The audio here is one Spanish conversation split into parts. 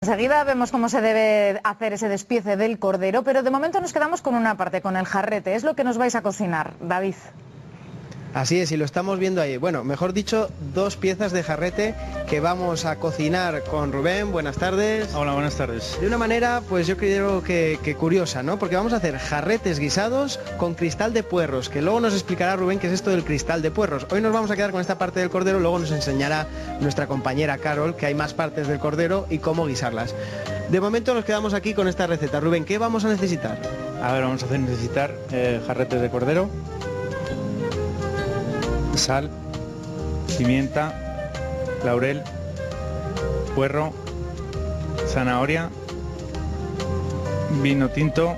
Enseguida vemos cómo se debe hacer ese despiece del cordero, pero de momento nos quedamos con una parte, con el jarrete. Es lo que nos vais a cocinar, David. Así es, y lo estamos viendo ahí. Bueno, mejor dicho, 2 piezas de jarrete que vamos a cocinar con Rubén. Buenas tardes. Hola, buenas tardes. De una manera, pues yo creo que curiosa, ¿no? Porque vamos a hacer jarretes guisados con cristal de puerros, que luego nos explicará Rubén qué es esto del cristal de puerros. Hoy nos vamos a quedar con esta parte del cordero, luego nos enseñará nuestra compañera Carol que hay más partes del cordero y cómo guisarlas. De momento nos quedamos aquí con esta receta. Rubén, ¿qué vamos a necesitar? A ver, vamos a necesitar jarretes de cordero, sal, pimienta, laurel, puerro, zanahoria, vino tinto,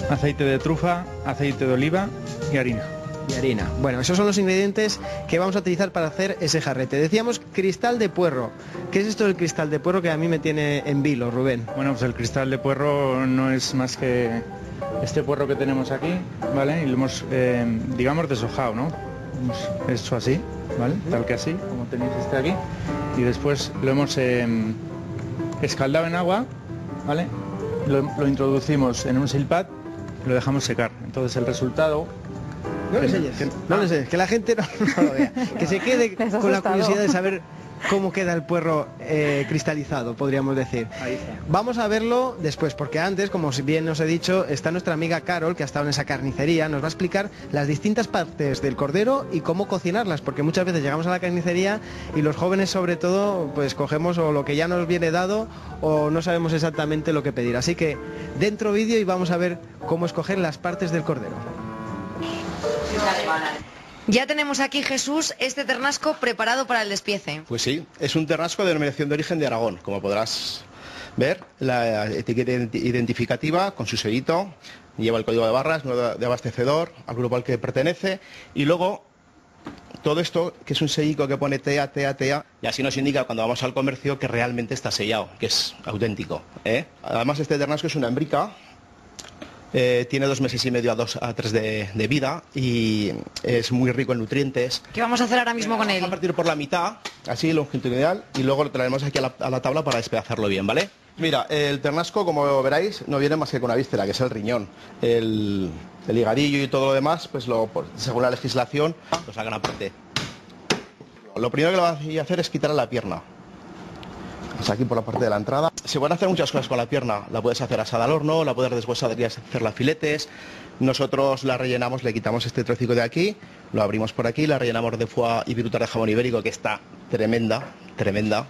aceite de trufa, aceite de oliva y harina. Y harina. Bueno, esos son los ingredientes que vamos a utilizar para hacer ese jarrete. Decíamos cristal de puerro. ¿Qué es esto del cristal de puerro que a mí me tiene en vilo, Rubén? Bueno, pues el cristal de puerro no es más que este puerro que tenemos aquí, ¿vale? Y lo hemos, digamos, deshojado, ¿no? Hemos hecho así, ¿vale? Tal que así, como tenéis este aquí. Y después lo hemos escaldado en agua, ¿vale? Lo introducimos en un silpat y lo dejamos secar. Entonces el resultado... No lo enseñes, no lo enseñes, que la gente no lo vea. Que se quede con la curiosidad de saber cómo queda el puerro cristalizado, podríamos decir. Ahí está. Vamos a verlo después, porque antes, como bien os he dicho, está nuestra amiga Carol, que ha estado en esa carnicería, nos va a explicar las distintas partes del cordero y cómo cocinarlas, porque muchas veces llegamos a la carnicería y los jóvenes sobre todo, pues cogemos o lo que ya nos viene dado o no sabemos exactamente lo que pedir. Así que dentro vídeo y vamos a ver cómo escoger las partes del cordero. Ya tenemos aquí, Jesús, este ternasco preparado para el despiece. Pues sí, es un ternasco de denominación de origen de Aragón, como podrás ver, la etiqueta identificativa con su sellito, lleva el código de barras, número de abastecedor, al grupo al que pertenece, y luego todo esto, que es un sellico que pone TEA, TEA, TEA, y así nos indica cuando vamos al comercio que realmente está sellado, que es auténtico, ¿eh? Además este ternasco es una hembrica. Tiene 2 meses y medio a 3 de vida y es muy rico en nutrientes. ¿Qué vamos a hacer ahora mismo con él? Vamos a partir por la mitad, así longitudinal, y luego lo traeremos aquí a la tabla para despedazarlo bien, ¿vale? Mira, el ternasco, como veréis, no viene más que con una víscera, que es el riñón. El higadillo y todo lo demás, pues según la legislación, lo sacan aparte. Lo primero que lo voy a hacer es quitarle la pierna. Pues aquí por la parte de la entrada. Se pueden hacer muchas cosas con la pierna. La puedes hacer asada al horno, la puedes deshuesar y hacerla filetes. Nosotros la rellenamos, le quitamos este trocico de aquí, lo abrimos por aquí, la rellenamos de foie y viruta de jamón ibérico, que está tremenda, tremenda.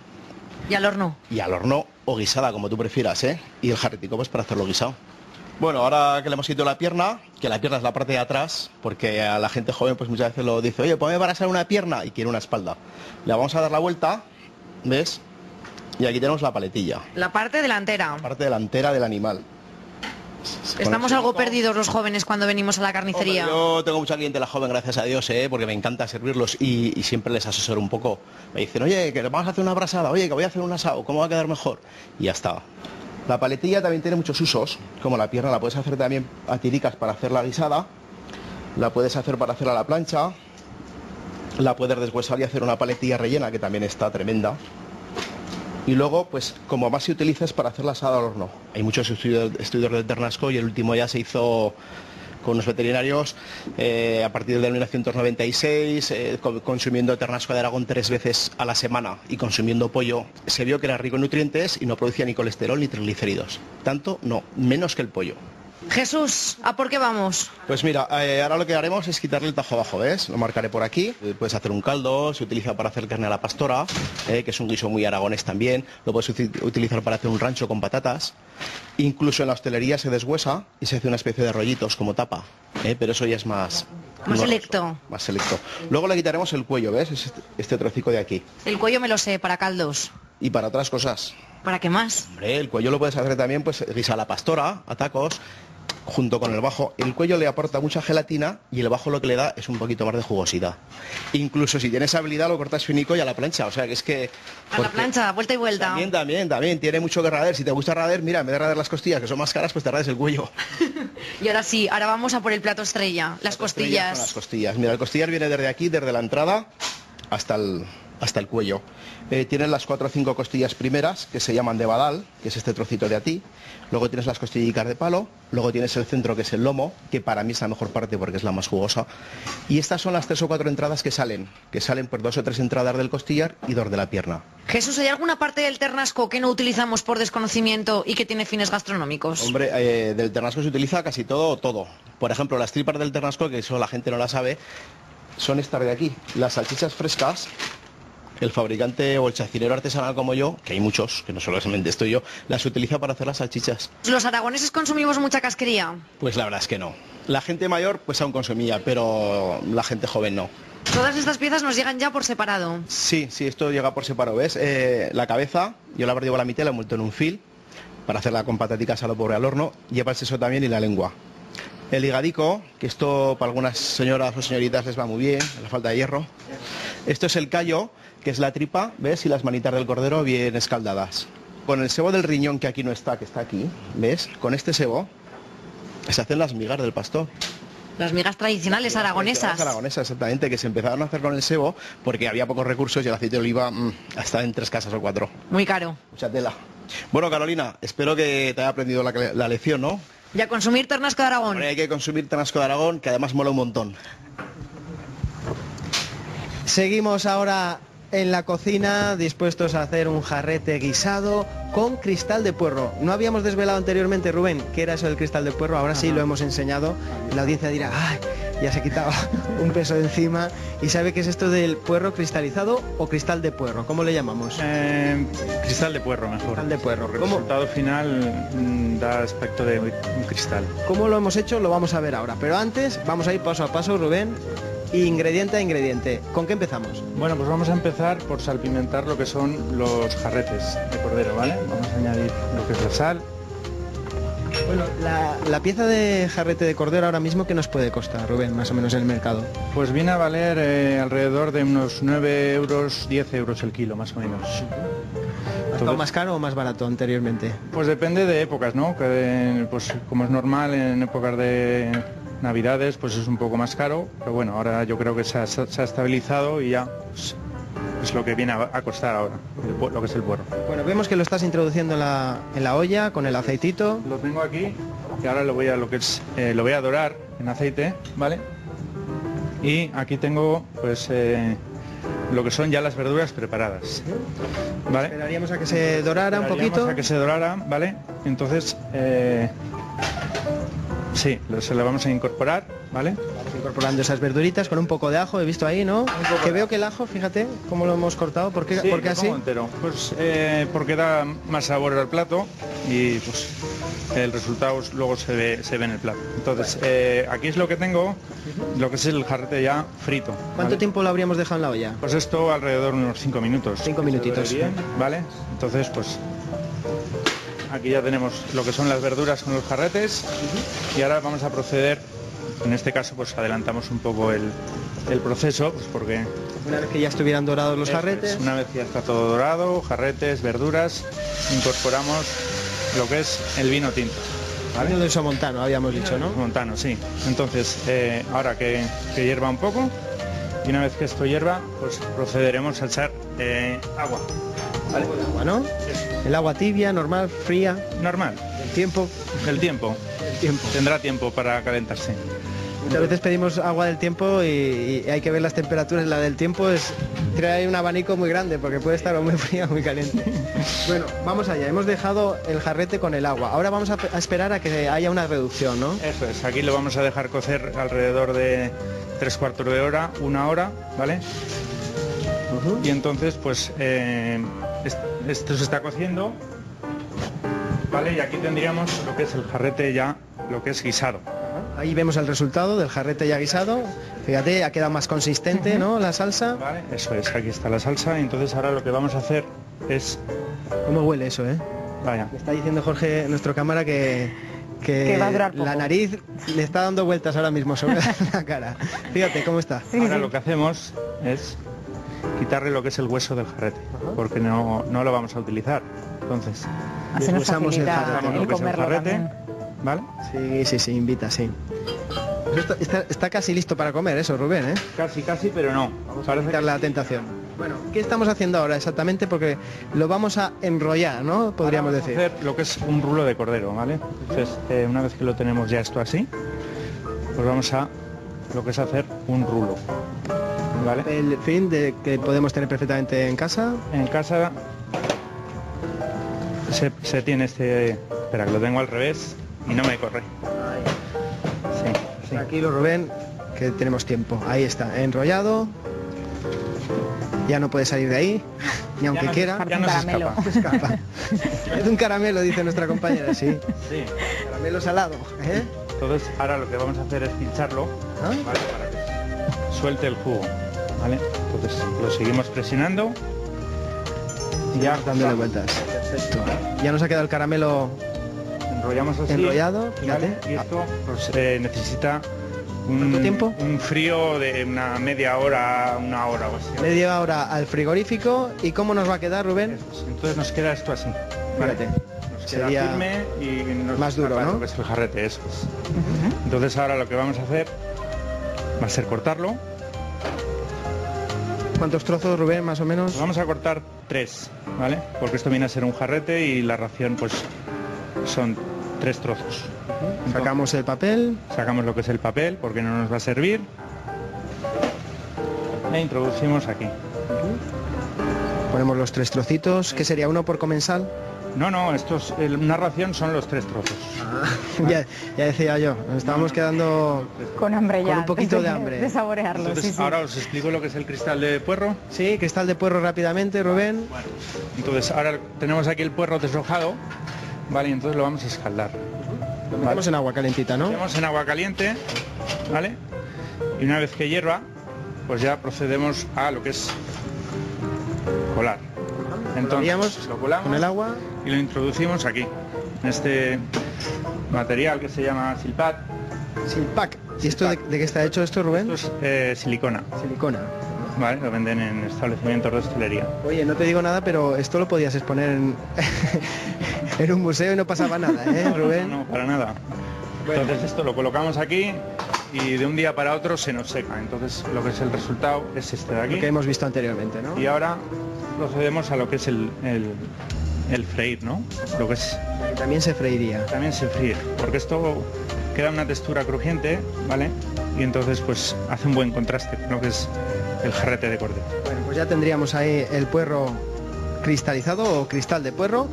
¿Y al horno? Y al horno o guisada, como tú prefieras, ¿eh? Y el jarretico pues para hacerlo guisado. Bueno, ahora que le hemos quitado la pierna, que la pierna es la parte de atrás, porque a la gente joven pues muchas veces lo dice, oye, ponme para asar una pierna y quiere una espalda. Le vamos a dar la vuelta, ¿ves? Y aquí tenemos la paletilla. La parte delantera. La parte delantera del animal. Estamos algo perdidos los jóvenes cuando venimos a la carnicería. Hombre, yo tengo mucha clientela joven, gracias a Dios, porque me encanta servirlos y siempre les asesoro un poco. Me dicen, oye, que vamos a hacer una brasada, oye, que voy a hacer un asado, ¿cómo va a quedar mejor? Y ya está. La paletilla también tiene muchos usos, como la pierna la puedes hacer también a tiricas para hacer la guisada, la puedes hacer para hacerla a la plancha, la puedes deshuesar y hacer una paletilla rellena, que también está tremenda. Y luego, pues, como más se utiliza es para hacer la asada al horno. Hay muchos estudios del ternasco y el último ya se hizo con los veterinarios a partir de 1996, consumiendo ternasco de Aragón 3 veces a la semana y consumiendo pollo. Se vio que era rico en nutrientes y no producía ni colesterol ni triglicéridos. Tanto, no, menos que el pollo. Jesús, ¿a por qué vamos? Pues mira, ahora lo que haremos es quitarle el tajo abajo, ¿ves? Lo marcaré por aquí. Puedes hacer un caldo, se utiliza para hacer carne a la pastora, que es un guiso muy aragonés también. Lo puedes utilizar para hacer un rancho con patatas. Incluso en la hostelería se deshuesa y se hace una especie de rollitos como tapa, pero eso ya es más selecto. Más selecto. Luego le quitaremos el cuello, ¿ves? Es este trocico de aquí. El cuello me lo sé, para caldos. Y para otras cosas. ¿Para qué más? Hombre, el cuello lo puedes hacer también, pues guisa a la pastora, a tacos, junto con el bajo. El cuello le aporta mucha gelatina y el bajo lo que le da es un poquito más de jugosidad. Incluso si tienes habilidad lo cortas finico y a la plancha, o sea que es que... A la plancha, vuelta y vuelta. También, tiene mucho que rader. Si te gusta rader, mira, en vez de rader las costillas, que son más caras, pues te rades el cuello. Y ahora sí, ahora vamos a por el plato estrella, las costillas. Las costillas. Mira, el costillar viene desde aquí, desde la entrada, hasta hasta el cuello. Tienes las 4 o 5 costillas primeras, que se llaman de badal, que es este trocito de aquí. Luego tienes las costillicas de palo, luego tienes el centro, que es el lomo, que para mí es la mejor parte porque es la más jugosa. Y estas son las 3 o 4 entradas que salen por 2 o 3 entradas del costillar y 2 de la pierna. Jesús, ¿hay alguna parte del ternasco que no utilizamos por desconocimiento y que tiene fines gastronómicos? Hombre, del ternasco se utiliza casi todo. Por ejemplo, las tripas del ternasco, que eso la gente no la sabe, son estas de aquí. Las salchichas frescas, el fabricante o el chacinero artesanal como yo, que hay muchos, que no solamente estoy yo, las utiliza para hacer las salchichas. ¿Los aragoneses consumimos mucha casquería? Pues la verdad es que no. La gente mayor pues aún consumía, pero la gente joven no. Todas estas piezas nos llegan ya por separado. Sí, esto llega por separado, ¿ves? La cabeza, yo la he partido a la mitad, la he envuelto en un fil para hacerla con pataticas a lo pobre al horno. Lleva el seso también y la lengua. El higadico, que esto para algunas señoras o señoritas les va muy bien, a la falta de hierro. Esto es el callo, que es la tripa, ¿ves? Y las manitas del cordero bien escaldadas. Con el sebo del riñón, que aquí no está, que está aquí, ¿ves? Con este sebo se hacen las migas del pastor. Las migas tradicionales aragonesas. Las aragonesas, exactamente, que se empezaron a hacer con el sebo porque había pocos recursos y el aceite de oliva hasta en 3 casas o 4. Muy caro. Mucha tela. Bueno, Carolina, espero que te haya aprendido la lección, ¿no? Y a consumir ternasco de Aragón. Hay que consumir ternasco de Aragón, que además mola un montón. Seguimos ahora en la cocina, dispuestos a hacer un jarrete guisado con cristal de puerro. No habíamos desvelado anteriormente, Rubén, qué era eso del cristal de puerro, ahora sí lo hemos enseñado. La audiencia dirá, ¡ay! Ya se quitaba un peso de encima. ¿Y sabe qué es esto del puerro cristalizado o cristal de puerro? ¿Cómo le llamamos? Cristal de puerro mejor. Cristal de puerro. El resultado final da aspecto de un cristal. ¿Cómo lo hemos hecho? Lo vamos a ver ahora. Pero antes vamos a ir paso a paso, Rubén. Ingrediente a ingrediente. ¿Con qué empezamos? Bueno, pues vamos a empezar por salpimentar lo que son los jarretes de cordero, ¿vale? Vamos a añadir lo que es la sal. Bueno, la pieza de jarrete de cordero ahora mismo, ¿qué nos puede costar, Rubén, más o menos en el mercado? Pues viene a valer alrededor de unos 9 euros, 10 euros el kilo, más o menos. ¿Ha estado más caro o más barato anteriormente? Pues depende de épocas, ¿no? Que, pues como es normal, en épocas de Navidades pues es un poco más caro, pero bueno, ahora yo creo que se ha estabilizado y ya pues, es lo que viene a costar ahora, lo que es el puerro. Bueno, vemos que lo estás introduciendo en la olla con el aceitito. Lo tengo aquí y ahora lo voy a dorar en aceite, ¿vale? Y aquí tengo pues lo que son ya las verduras preparadas, ¿vale? Esperaríamos a que se dorara un poquito. A que se dorara, ¿vale? Entonces sí, se lo vamos a incorporar, ¿vale? Vamos incorporando esas verduritas con un poco de ajo, he visto ahí, ¿no? Que veo que el ajo, fíjate cómo lo hemos cortado, ¿por qué, sí, ¿por qué así? Entero. Pues porque da más sabor al plato y pues el resultado luego se ve en el plato. Entonces, aquí es lo que tengo, lo que es el jarrete ya frito. ¿Cuánto ¿vale? tiempo lo habríamos dejado en la olla? Pues esto alrededor de unos 5 minutos. 5 minutitos. Bien, ¿vale? Entonces, pues aquí ya tenemos lo que son las verduras con los jarretes y ahora vamos a proceder, en este caso pues adelantamos un poco el proceso, pues porque una vez que ya estuvieran dorados los jarretes, una vez que ya está todo dorado, jarretes, verduras, incorporamos lo que es el vino tinto. ¿vale? Vino del Somontano, habíamos dicho, ¿no? Somontano, sí. Entonces, ahora que hierva un poco y una vez que esto hierva, pues procederemos a echar agua. ¿Vale? Agua, ¿no? El agua tibia, normal, fría. Normal. El tiempo. El tiempo. El tiempo. Tendrá tiempo para calentarse. Muchas veces pedimos agua del tiempo y hay que ver las temperaturas. La del tiempo trae un abanico muy grande porque puede estar o muy fría o muy caliente. Bueno, vamos allá. Hemos dejado el jarrete con el agua. Ahora vamos a esperar a que haya una reducción, ¿no? Eso es. Aquí lo vamos a dejar cocer alrededor de 3/4 de hora, 1 hora, ¿vale? Y entonces pues esto se está cociendo, ¿vale? Y aquí tendríamos lo que es el jarrete ya, lo que es guisado. Ahí vemos el resultado del jarrete ya guisado. Fíjate, ha quedado más consistente, ¿no? La salsa. Vale, eso es, aquí está la salsa. Y entonces ahora lo que vamos a hacer es... ¿Cómo huele eso, eh? Vaya. Me está diciendo Jorge, nuestro cámara, que va a durar poco. La nariz le está dando vueltas ahora mismo sobre la cara. Fíjate cómo está. Ahora lo que hacemos es quitarle lo que es el hueso del jarrete, porque no lo vamos a utilizar. Entonces, así nos deshuesamos el facilita jarrete, el comerlo también. ¿vale? Sí, invita, sí. Está casi listo para comer eso, Rubén, ¿eh? Casi, pero no. Vamos a quitar la tentación. Bueno, ¿qué estamos haciendo ahora exactamente? Porque lo vamos a enrollar, ¿no? Podríamos Ahora vamos decir. a hacer lo que es un rulo de cordero, ¿vale? Entonces, una vez que lo tenemos ya esto así, pues vamos a lo que es hacer un rulo, ¿vale? El fin de que podemos tener perfectamente en casa. En casa se tiene este... Espera, que lo tengo al revés y no me corre. Sí, sí. Aquí lo Rubén, que tenemos tiempo. Ahí está, enrollado. Ya no puede salir de ahí, ni aunque quiera. Ya no se escapa. Se escapa. Es un caramelo, dice nuestra compañera, sí. Sí. Caramelo salado, ¿eh? Entonces ahora lo que vamos a hacer es pincharlo, ¿Ah? ¿vale? Para que suelte el jugo, ¿vale? Entonces lo seguimos presionando y ya Dándole vueltas. Perfecto. Ya nos ha quedado el caramelo enrollamos así, enrollado, ¿vale? fíjate. Y esto pues, necesita ¿Cuánto tiempo? Un frío de una media hora, una hora o así. Media hora al frigorífico. ¿Y cómo nos va a quedar, Rubén? Entonces nos queda esto así, ¿vale? Fíjate. Nos queda Sería firme y nos más duro, escapa ¿no? lo que es el jarrete, eso es. Entonces ahora lo que vamos a hacer va a ser cortarlo. ¿Cuántos trozos, Rubén, más o menos? Lo vamos a cortar 3, ¿vale? Porque esto viene a ser un jarrete y la ración pues son 3 trozos. Sacamos el papel. Sacamos lo que es el papel porque no nos va a servir. E introducimos aquí. Ponemos los 3 trocitos. ¿Qué sería? ¿Uno por comensal? No, esto es, una ración son los 3 trozos. Ya decía yo, nos estábamos quedando... Con hambre ya. Con un poquito de hambre. De saborearlo, Entonces, sí, sí. ahora os explico lo que es el cristal de puerro. Sí, cristal de puerro rápidamente, Rubén. Entonces ahora tenemos aquí el puerro deshojado, ¿vale? Y entonces lo vamos a escaldar. Lo metemos en agua calentita, ¿no? Lo metemos en agua caliente, ¿vale? Y una vez que hierva, pues ya procedemos a lo que es colar. Entonces lo colamos con el agua. y lo introducimos aquí, en este material que se llama silpat. Silpac. ¿Y esto de qué está hecho esto, Rubén? Esto es silicona, Silicona. ¿vale? Lo venden en establecimientos de hostelería. Oye, no te digo nada, pero esto lo podías exponer en, en un museo y no pasaba nada, ¿eh, Rubén? No, para nada. Entonces esto lo colocamos aquí y de un día para otro se nos seca. Entonces lo que es el resultado es este de aquí. Lo que hemos visto anteriormente, ¿no? Y ahora procedemos a lo que es el freír, ¿no? Lo que es, También se freiría. también se fríe, porque esto queda una textura crujiente, ¿vale? Y entonces pues hace un buen contraste con lo que es el jarrete de cordero. Bueno, pues ya tendríamos ahí el puerro cristalizado o cristal de puerro.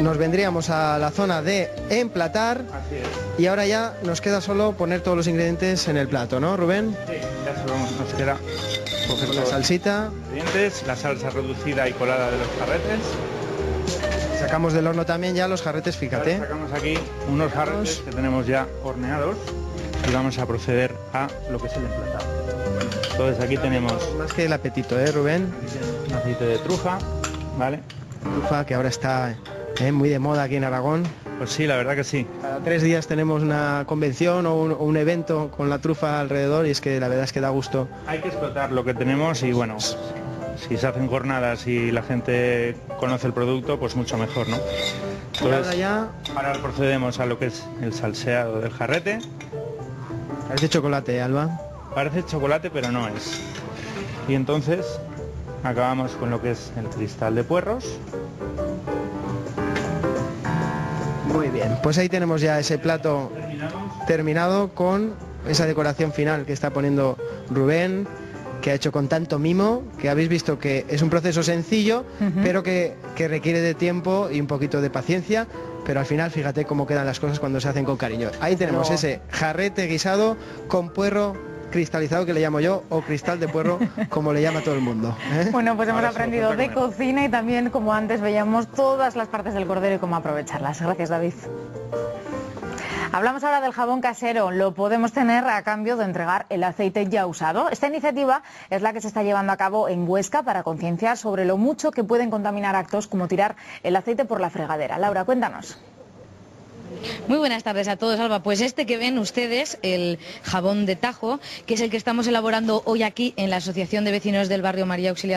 Nos vendríamos a la zona de emplatar Así es. y ahora ya nos queda solo poner todos los ingredientes en el plato, ¿no, Rubén? Sí, ya solo nos queda coger Con la todos salsita. los ingredientes, la salsa reducida y colada de los jarretes. Sacamos del horno también ya los jarretes, fíjate. Sacamos aquí unos jarretes que tenemos ya horneados y vamos a proceder a lo que es el emplatado. Entonces aquí tenemos Más que el apetito, ¿eh, Rubén? un aceite de trufa, ¿vale? Trufa, que ahora está muy de moda aquí en Aragón. Pues sí, la verdad que sí. Cada 3 días tenemos una convención o un evento con la trufa alrededor y es que la verdad es que da gusto. Hay que explotar lo que tenemos y bueno, si se hacen jornadas y la gente conoce el producto, pues mucho mejor, ¿no? Y ahora Entonces, ya ahora procedemos a lo que es el salseado del jarrete. parece chocolate, Alba. Parece chocolate, pero no es. Y entonces acabamos con lo que es el cristal de puerros. Muy bien, pues ahí tenemos ya ese plato terminado con esa decoración final que está poniendo Rubén, que ha hecho con tanto mimo, que habéis visto que es un proceso sencillo, pero que requiere de tiempo y un poquito de paciencia, pero al final fíjate cómo quedan las cosas cuando se hacen con cariño. Ahí tenemos ese jarrete guisado con puerro cristalizado, que le llamo yo, o cristal de puerro, como le llama todo el mundo, ¿eh? Bueno, pues hemos Ahora se lo aprendido toca de comer. cocina y también, como antes veíamos, todas las partes del cordero y cómo aprovecharlas. Gracias, David. Hablamos ahora del jabón casero. Lo podemos tener a cambio de entregar el aceite ya usado. Esta iniciativa es la que se está llevando a cabo en Huesca para concienciar sobre lo mucho que pueden contaminar actos como tirar el aceite por la fregadera. Laura, cuéntanos. Muy buenas tardes a todos, Alba. Pues este que ven ustedes, el jabón de Tajo, que es el que estamos elaborando hoy aquí en la Asociación de Vecinos del Barrio María Auxiliadora